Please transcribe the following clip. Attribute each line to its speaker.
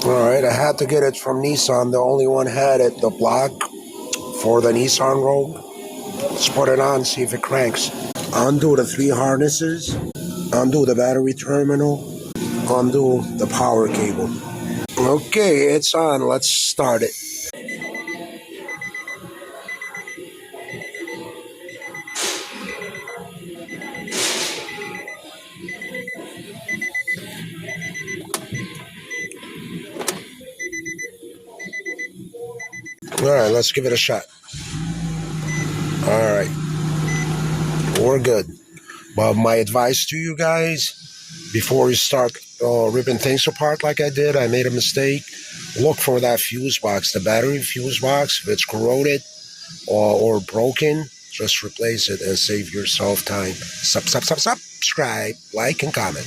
Speaker 1: Alright, I had to get it from Nissan. The only one had it, the block for the Nissan Rogue. Let's put it on, see if it cranks. Undo the 3 harnesses, undo the battery terminal, undo the power cable. Okay, it's on. Let's start it. Alright, let's give it a shot. Alright, we're good. But my advice to you guys, before you start ripping things apart like I did, I made a mistake. Look for that fuse box, the battery fuse box. If it's corroded or broken, just replace it and save yourself time. Subscribe, like, and comment.